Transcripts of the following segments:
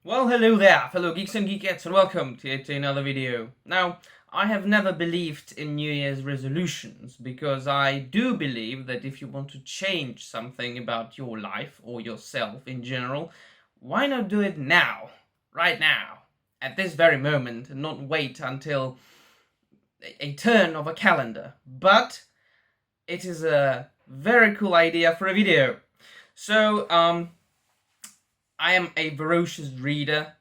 Well, hello there, fellow geeks and geekettes, and welcome to another video. Now, I have never believed in New Year's resolutions, because I do believe that if you want to change something about your life, or yourself in general, why not do it now? Right now. At this very moment, and not wait until a turn of a calendar. But it is a very cool idea for a video. So, I am a voracious reader,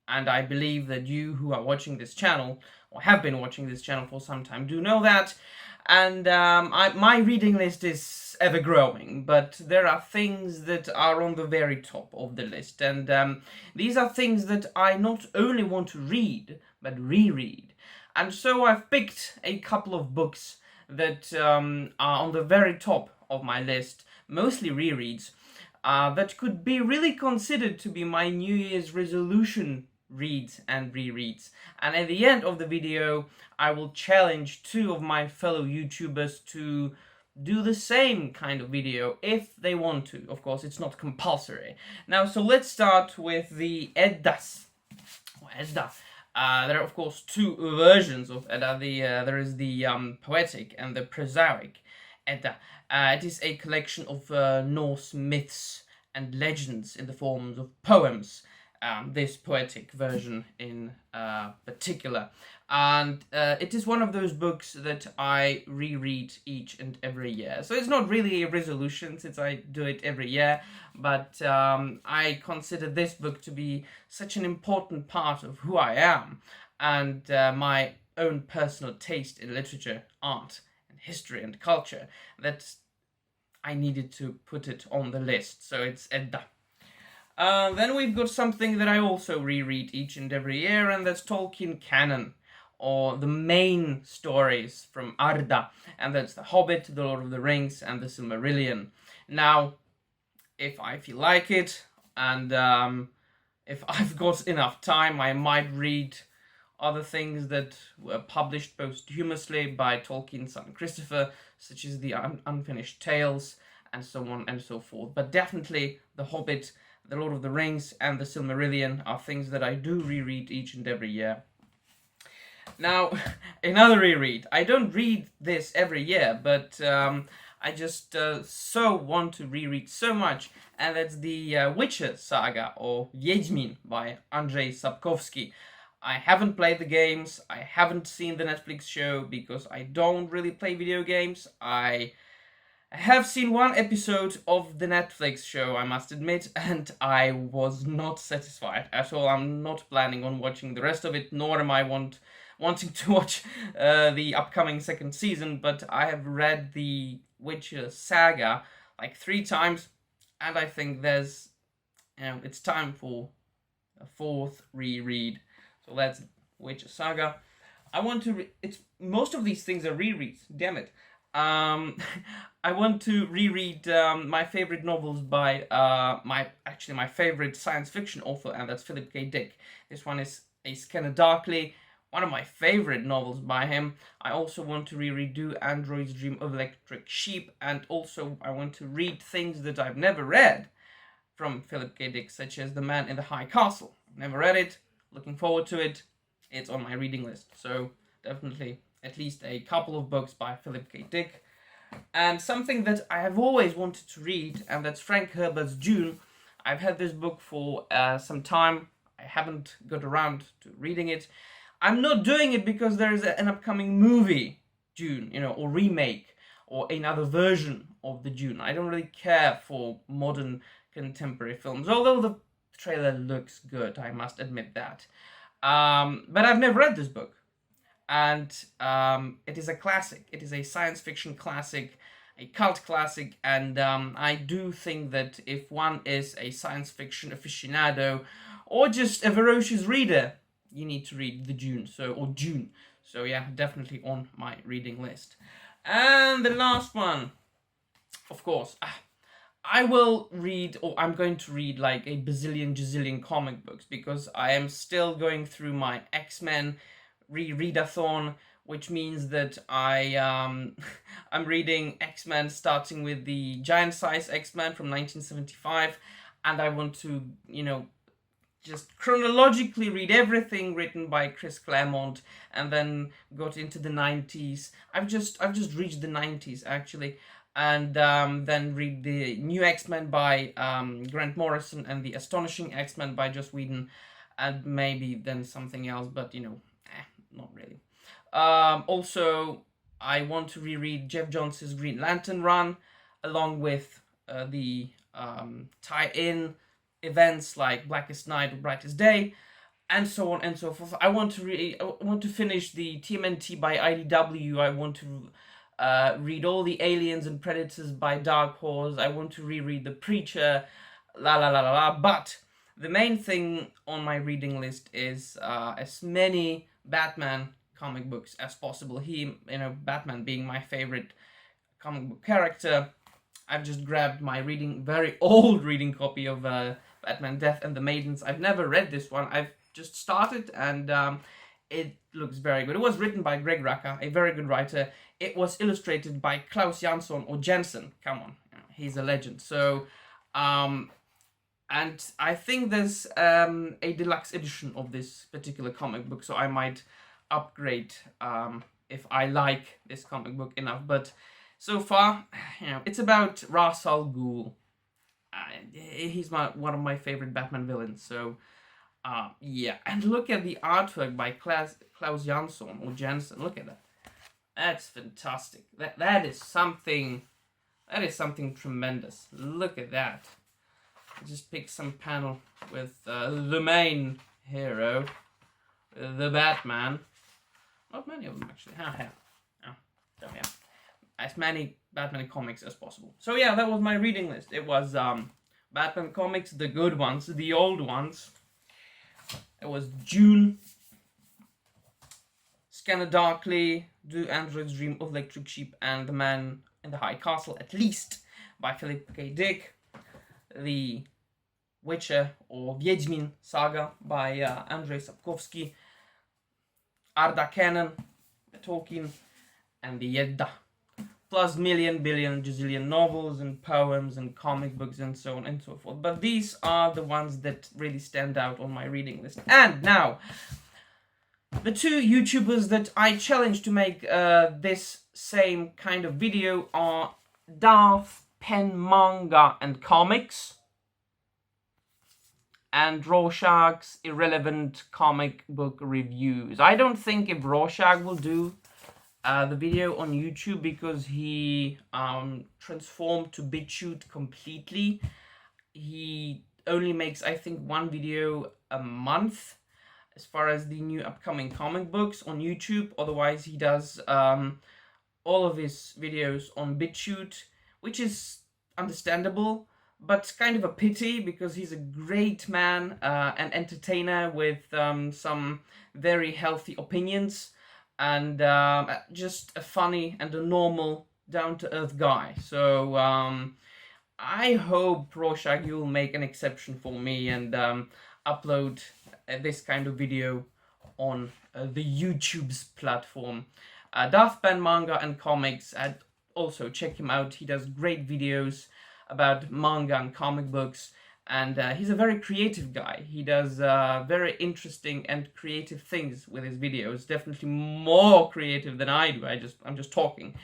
and I believe that you who are watching this channel, or have been watching this channel for some time, do know that. And my reading list is ever growing, but there are things that are on the very top of the list. And these are things that I not only want to read, but reread. And so I've picked a couple of books that are on the very top of my list, mostly rereads, that could be really considered to be my New Year's resolution reads and rereads. And at the end of the video, I will challenge two of my fellow YouTubers to do the same kind of video if they want to. Of course, it's not compulsory. Now, so let's start with the Eddas. Edda. There are, of course, two versions of Edda. There is the poetic and the prosaic Edda. It is a collection of Norse myths and legends in the forms of poems, this poetic version in particular. And it is one of those books that I reread each and every year. So it's not really a resolution, since I do it every year, but I consider this book to be such an important part of who I am, and my own personal taste in literature, art, history and culture, that I needed to put it on the list. So it's Edda. Then we've got something that I also reread each and every year, and that's Tolkien canon, or the main stories from Arda, and that's The Hobbit, The Lord of the Rings, and The Silmarillion. Now, if I feel like it, and if I've got enough time, I might read other things that were published posthumously by Tolkien's son Christopher, such as the Unfinished Tales, and so on and so forth. But definitely The Hobbit, The Lord of the Rings, and The Silmarillion are things that I do reread each and every year. Now, another reread. I don't read this every year, but I just so want to reread so much, and that's the Witcher saga, or Wiedźmin, by Andrzej Sapkowski. I haven't played the games, I haven't seen the Netflix show, because I don't really play video games. I have seen one episode of the Netflix show, I must admit, and I was not satisfied at all. I'm not planning on watching the rest of it, nor am I wanting to watch the upcoming second season, but I have read the Witcher saga like 3 times, and I think it's time for a 4th reread. So that's Witcher saga. I want to most of these things are rereads, damn it. I want to reread my favorite novels by my favorite science fiction author, and that's Philip K. Dick. This one is A Scanner Darkly, one of my favorite novels by him. I also want to reread Android's Dream of Electric Sheep, and also I want to read things that I've never read from Philip K. Dick, such as The Man in the High Castle. Never read it, looking forward to it. It's on my reading list, so definitely at least a couple of books by Philip K. Dick. And something that I have always wanted to read, and that's Frank Herbert's Dune. I've had this book for some time. I haven't got around to reading it. I'm not doing it because there is an upcoming movie, Dune, or remake, or another version of the Dune. I don't really care for modern contemporary films, although the trailer looks good, I must admit that. But I've never read this book. And it is a classic. It is a science fiction classic, a cult classic, and I do think that if one is a science fiction aficionado, or just a voracious reader, you need to read Dune. So yeah, definitely on my reading list. And the last one, of course, I'm going to read like a gazillion comic books, because I am still going through my X-Men rereadathon, which means that I'm reading X-Men starting with the giant size X-Men from 1975, and I want to, just chronologically read everything written by Chris Claremont, and then got into the 90s. I've just reached the 90s actually, and then read the New X-Men by Grant Morrison and the Astonishing X-Men by Joss Whedon, and maybe then something else, but not really. Also, I want to reread Jeff Johns' Green Lantern run, along with the tie-in events like Blackest Night or Brightest Day, and so on and so forth. I want to finish the TMNT by IDW. I want to read all the Aliens and Predators by Dark Horse. I want to reread The Preacher, la la la la la. But the main thing on my reading list is as many Batman comic books as possible. Batman being my favorite comic book character. I've just grabbed my very old reading copy of Batman Death and the Maidens. I've never read this one. I've just started, and it looks very good. It was written by Greg Rucka, a very good writer. It was illustrated by Klaus Jansson, or Jensen. Come on, he's a legend. So, and I think there's a deluxe edition of this particular comic book, so I might upgrade if I like this comic book enough. But so far, it's about Ra's al Ghul. He's one of my favorite Batman villains. So, yeah. And look at the artwork by Klaus Jansson or Jensen. Look at that. That's fantastic. That is something. That is something tremendous. Look at that. I just picked some panel with the main hero, the Batman. Not many of them actually. Yeah. As many Batman comics as possible. So yeah, that was my reading list. It was Batman comics, the good ones, the old ones. It was June, Scanner Darkly, Do Androids Dream of Electric Sheep, and The Man in the High Castle, at least, by Philip K. Dick. The Witcher or Wiedźmin saga by Andrzej Sapkowski. Arda Cannon, Tolkien, and the Edda. Plus million, billion, gazillion novels and poems and comic books and so on and so forth. But these are the ones that really stand out on my reading list. And now, the two YouTubers that I challenge to make this same kind of video are Darth Penn Manga&Comics and Rorschach's irrelevant comic book reviews. I don't think if Rorschach will do the video on YouTube, because he transformed to BitChute completely. He only makes, I think, one video a month as far as the new upcoming comic books on YouTube. Otherwise, he does all of his videos on BitChute, which is understandable, but kind of a pity, because he's a great man, an entertainer with some very healthy opinions, and just a funny and a normal, down-to-earth guy. So I hope Rorschach, you'll make an exception for me and upload this kind of video on the YouTube's platform. Darth Penn Manga&Comics, also check him out. He does great videos about manga and comic books, and he's a very creative guy. He does very interesting and creative things with his videos. Definitely more creative than I do. I'm just talking.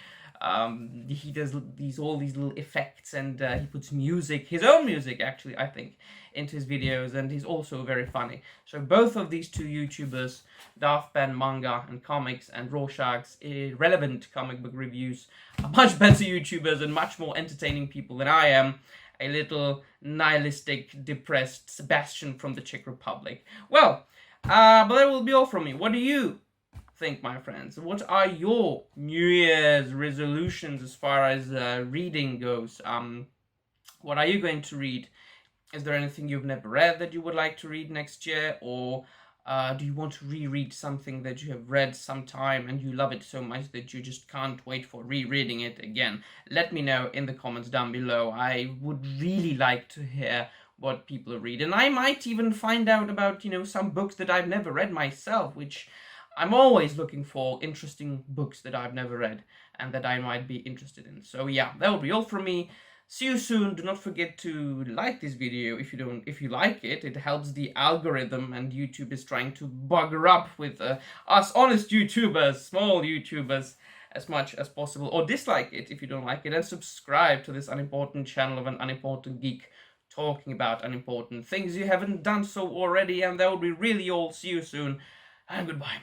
He does all these little effects, and he puts music, his own music actually, I think, into his videos, and he's also very funny. So both of these two YouTubers, Darth Penn Manga&Comics and Rorschach's irrelevant comic book reviews, are much better YouTubers and much more entertaining people than I am, a little nihilistic, depressed Sebastian from the Czech Republic. Well, but that will be all from me. What do you think, my friends? What are your New Year's resolutions as far as reading goes? What are you going to read? Is there anything you've never read that you would like to read next year? Or do you want to reread something that you have read sometime and you love it so much that you just can't wait for rereading it again? Let me know in the comments down below. I would really like to hear what people read. And I might even find out about, some books that I've never read myself, which I'm always looking for interesting books that I've never read and that I might be interested in. So yeah, that will be all from me. See you soon. Do not forget to like this video if you like it. It helps the algorithm, and YouTube is trying to bugger up with us honest YouTubers, small YouTubers, as much as possible. Or dislike it if you don't like it, and subscribe to this unimportant channel of an unimportant geek talking about unimportant things you haven't done so already. And that would be really all. See you soon, and goodbye.